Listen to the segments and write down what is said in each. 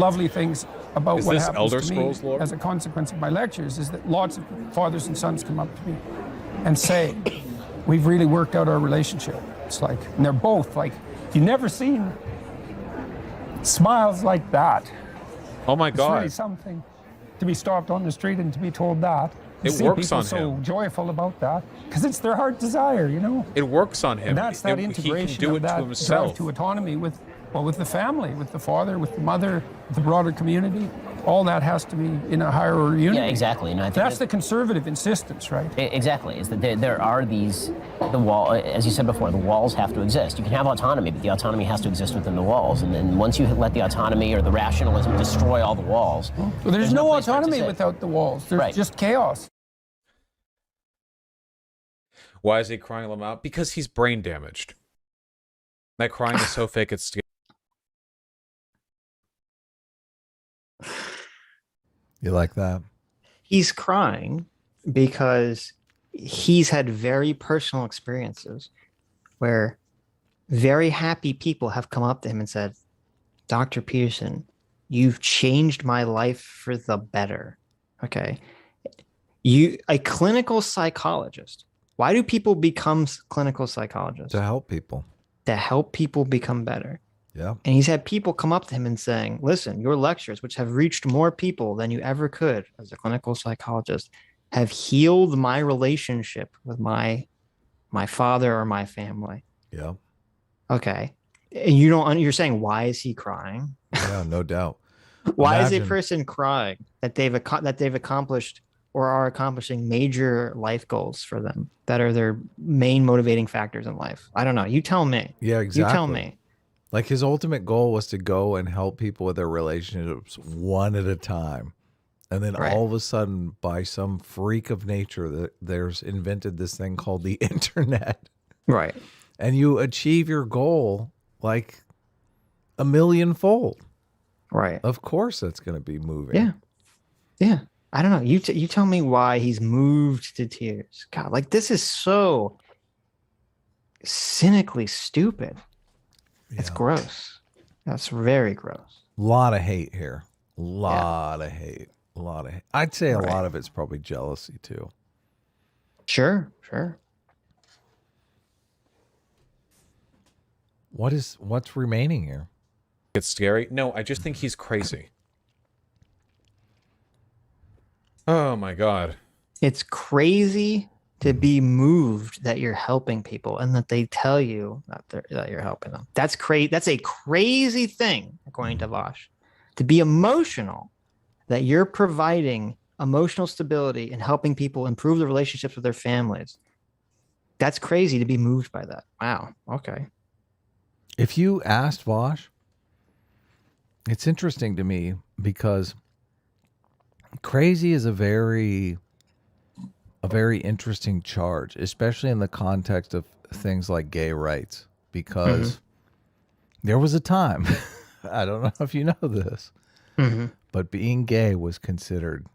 lovely things about Is what this happens Elder to me Scrolls lore? as a consequence of my lectures is that lots of fathers and sons come up to me and say, we've really worked out our relationship. It's like, and they're both like, you've never seen smiles like that. Oh my It's God. really something to be stopped on the street and to be told that. It See works people on so him. joyful about that because it's their heart desire, you know. It works on him. And that's that He integration can do of it that to himself. drive to autonomy with the family, with the father, with the mother, with the broader community. All that has to be in a higher unity. Yeah, exactly. And I think that's the conservative insistence, right? Exactly. Is that there are these, the wall, as you said before, the walls have to exist. You can have autonomy, but the autonomy has to exist within the walls. And then once you let the autonomy or the rationalism destroy all the walls, well, there's no place for it to autonomy sit. without the walls. There's just chaos. Why is he crying them out? Because he's brain damaged. That crying is so fake, it's scary. You like that? He's crying because he's had very personal experiences where very happy people have come up to him and said, Dr. Peterson, you've changed my life for the better. Okay. A clinical psychologist. Why do people become clinical psychologists? To help people. To help people become better. Yeah. And he's had people come up to him and saying, listen, your lectures, which have reached more people than you ever could as a clinical psychologist, have healed my relationship with my father or my family. Yeah. Okay. And you're saying, why is he crying? Yeah, no doubt. Why is a person crying that they've accomplished or are accomplishing major life goals for them that are their main motivating factors in life? I don't know. You tell me. Yeah, exactly. You tell me. Like his ultimate goal was to go and help people with their relationships one at a time. And then all of a sudden, by some freak of nature, there's invented this thing called the internet. Right. And you achieve your goal like a millionfold. Right. Of course that's going to be moving. Yeah. Yeah. I don't know. You tell me why he's moved to tears. God, like this is so cynically stupid. It's gross. That's very gross. A lot of hate here. A lot of hate. A lot of hate. I'd say a lot of it's probably jealousy too. Sure, sure. What's remaining here? It's scary. No, I just think he's crazy. Oh my God. It's crazy to be moved that you're helping people and that they tell you that you're helping them. That's crazy. That's a crazy thing, according to Vaush. To be emotional that you're providing emotional stability and helping people improve the relationships with their families. That's crazy to be moved by that. Wow. Okay. If you asked Vaush, it's interesting to me because crazy is a very interesting charge, especially in the context of things like gay rights, because there was a time, I don't know if you know this, but being gay was considered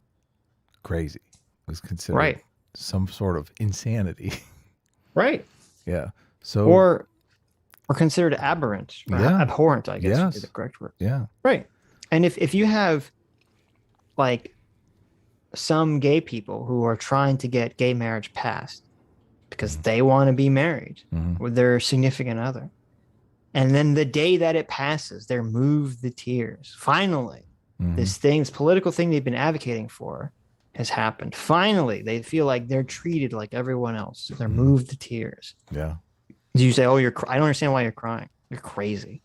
crazy. It was considered some sort of insanity. Right. Yeah. So or considered aberrant, or abhorrent, I guess would be the correct word. Yeah. Right. And if you have like some gay people who are trying to get gay marriage passed because they want to be married with their significant other, and then the day that it passes, they're moved to tears. Finally, this political thing they've been advocating for has happened. Finally, they feel like they're treated like everyone else. So they're moved to tears. Yeah. You say, "Oh, I don't understand why you're crying. You're crazy."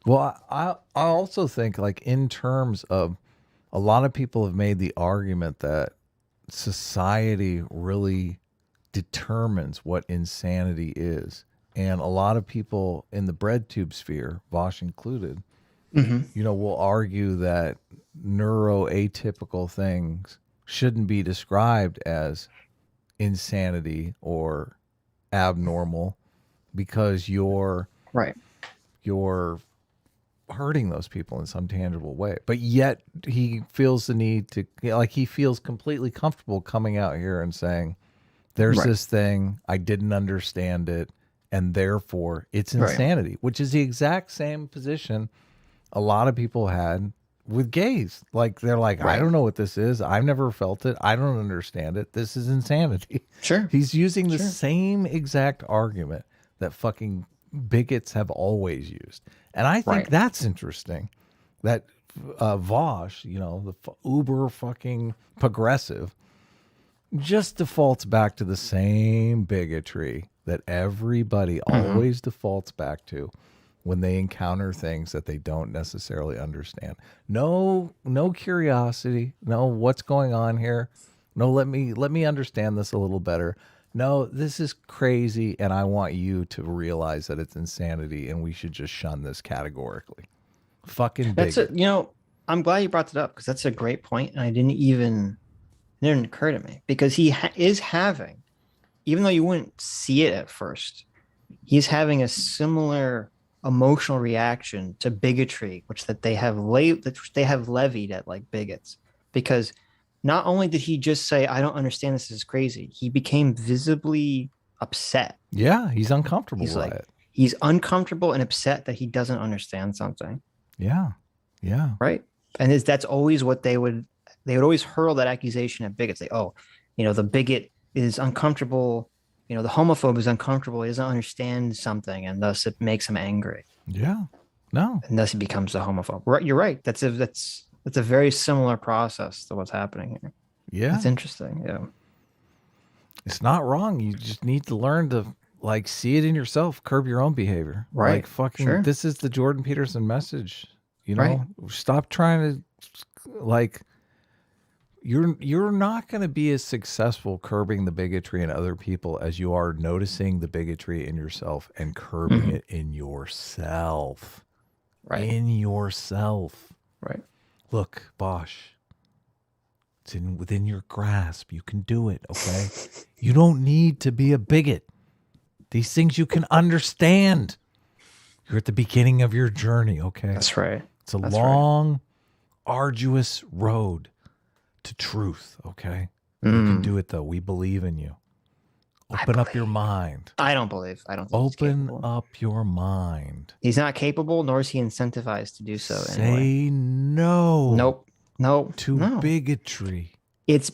Well, I also think, like, in terms of, a lot of people have made the argument that society really determines what insanity is. And a lot of people in the bread tube sphere, Vaush included, will argue that neuroatypical things shouldn't be described as insanity or abnormal because you're hurting those people in some tangible way. But yet he feels the need to, he feels completely comfortable coming out here and saying, there's this thing, I didn't understand it, and therefore it's insanity, which is the exact same position a lot of people had with gays. Like they're like, I don't know what this is. I've never felt it. I don't understand it. This is insanity. Sure. He's using the same exact argument that fucking bigots have always used. And I think that's interesting that Vaush, you know, the uber fucking progressive, just defaults back to the same bigotry that everybody always defaults back to when they encounter things that they don't necessarily understand. No curiosity. No, what's going on here? No, let me understand this a little better. No, this is crazy, and I want you to realize that it's insanity, and we should just shun this categorically. Fucking big. You know, I'm glad you brought it up because that's a great point, and it didn't occur to me because he is having, even though you wouldn't see it at first, he's having a similar emotional reaction to bigotry, which they have levied at like bigots, because not only did he just say, I don't understand, this is crazy, he became visibly upset. Yeah, he's uncomfortable He's by like, it. He's uncomfortable and upset that he doesn't understand something. Yeah. Yeah. Right. And that's always what they would always hurl that accusation at bigots. Oh, you know, the bigot is uncomfortable. You know, the homophobe is uncomfortable. He doesn't understand something, and thus it makes him angry. Yeah. No. And thus he becomes the homophobe. Right. You're right. That's a very similar process to what's happening here. Yeah. It's interesting. Yeah. It's not wrong. You just need to learn to like see it in yourself, curb your own behavior. Right. Like fucking this is the Jordan Peterson message. You know, stop trying to like you're not going to be as successful curbing the bigotry in other people as you are noticing the bigotry in yourself and curbing it in yourself. Right. In yourself. Right. Look, Vaush, it's within your grasp. You can do it, okay? You don't need to be a bigot. These things you can understand. You're at the beginning of your journey, okay? That's right. It's a long, arduous road to truth, okay? You can do it, though. We believe in you. Open up your mind. I don't believe. I don't think Open up your mind. He's not capable, nor is he incentivized to do so. Say anyway. no. Nope. To bigotry. It's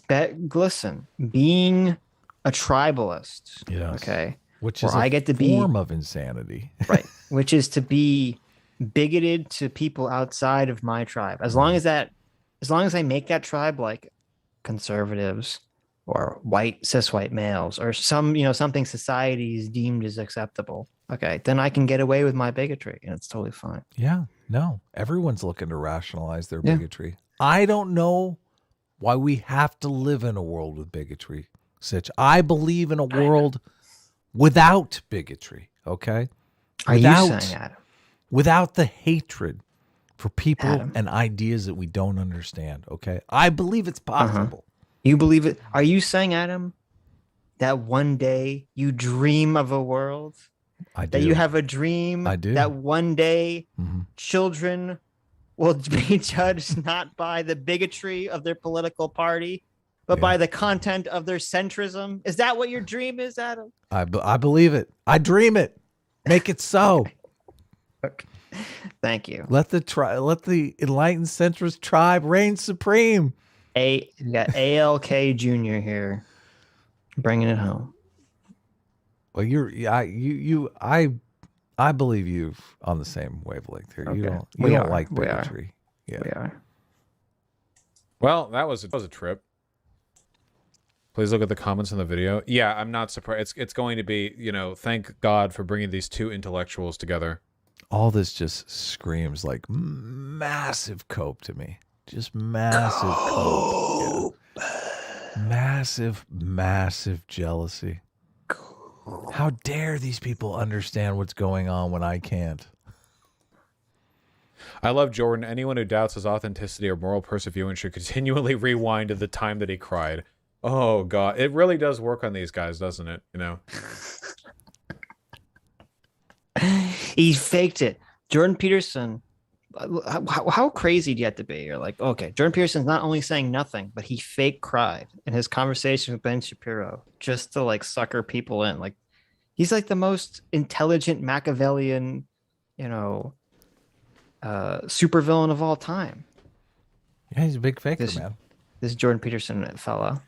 listen, being a tribalist. Yes. Okay. Which is I get to be form of insanity. Right. Which is to be bigoted to people outside of my tribe. As long as I make that tribe like conservatives or cis white males or something society is deemed as acceptable. Okay. Then I can get away with my bigotry and it's totally fine. Yeah. No. Everyone's looking to rationalize their bigotry. I don't know why we have to live in a world with bigotry, Sitch. I believe in a world without bigotry, okay? Are you saying, Adam? Without the hatred for people Adam. and ideas that we don't understand, okay? I believe it's possible. You believe it? Are you saying, Adam, that one day you dream of a world? I do. That you have a dream? I do. That one day children will be judged not by the bigotry of their political party, but by the content of their centrism? Is that what your dream is, Adam? I believe it. I dream it. Make it so. Okay. Thank you. Let the enlightened centrist tribe reign supreme. We got ALK Jr. here, bringing it home. Well, I believe you on the same wavelength here. Okay. You We don't are. like We are. bigotry. Yeah. We are. Well, that was a trip. Please look at the comments in the video. Yeah, I'm not surprised. It's going to be, thank God for bringing these two intellectuals together. All this just screams like massive cope to me. Just massive cope. Yeah. Massive jealousy. How dare these people understand what's going on when I can't? I love Jordan. Anyone who doubts his authenticity or moral perseverance should continually rewind to the time that he cried. Oh, God. It really does work on these guys, doesn't it? He faked it. Jordan Peterson, how crazy do you have to be? You're like, okay, Jordan Peterson's not only saying nothing, but he fake cried in his conversation with Ben Shapiro just to like sucker people in. Like, he's like the most intelligent Machiavellian, supervillain of all time. Yeah, he's a big faker, This- man. This Jordan Peterson fella.